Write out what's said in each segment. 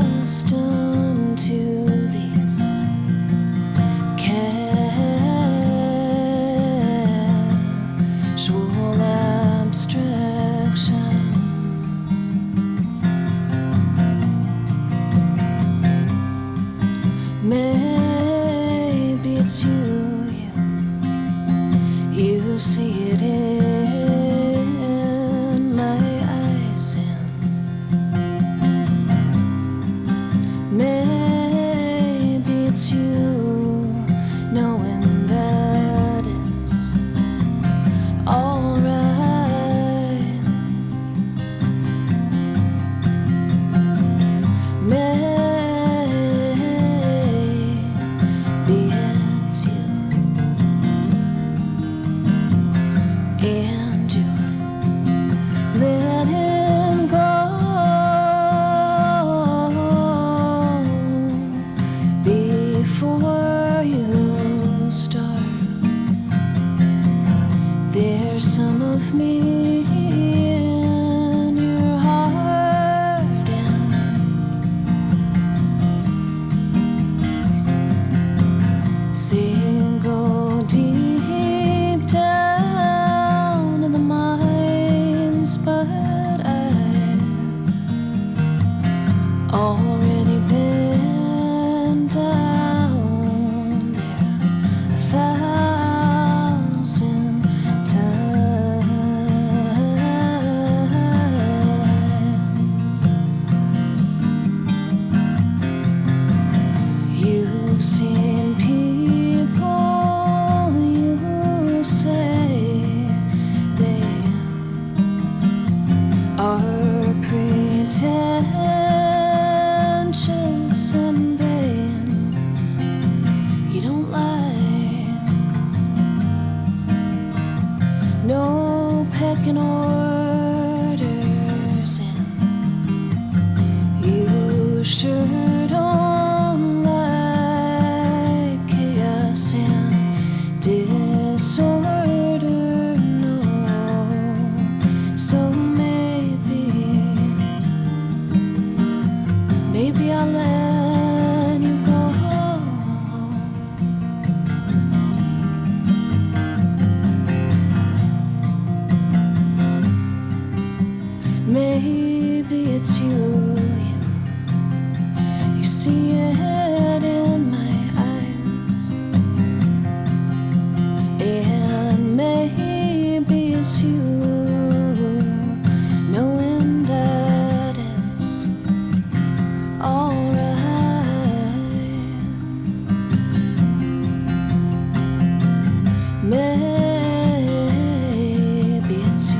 accustomed to these casual abstractions. Maybe it's you see it in my eyes, and maybe it's you knowing that it's alright. Maybe it's you, and you're letting go before you start. There's some of me in your heart, and go deep down in the mines, but I've already been down there 1,000 times. You've seen people you say they are pretentious and vain. You don't like no pecking orders, and you sure don't like chaos and disorder, no. So maybe I'll let you go. Maybe it's you see it in my eyes, and maybe it's you knowing that it's alright. Maybe it's you.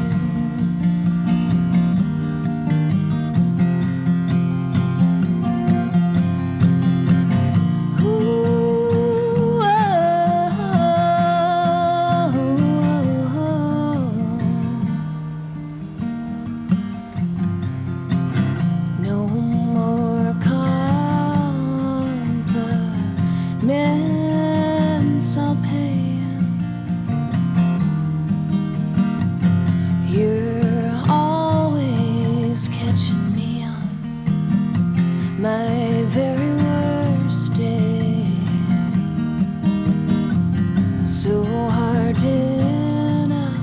I'll pay. You're always catching me on my very worst day. So hard enough.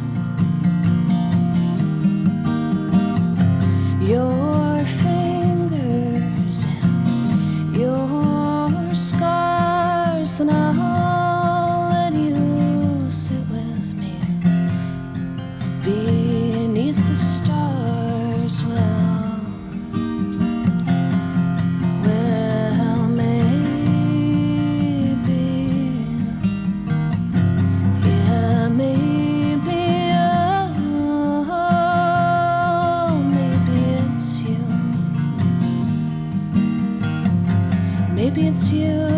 Your fingers and your scars, then I'll let you sit with me beneath the stars. Well, maybe, yeah, maybe, oh, maybe it's you. Maybe it's you.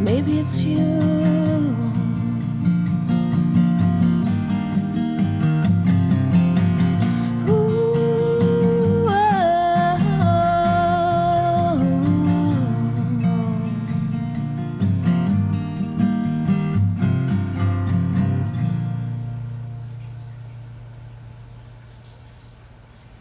Maybe it's you.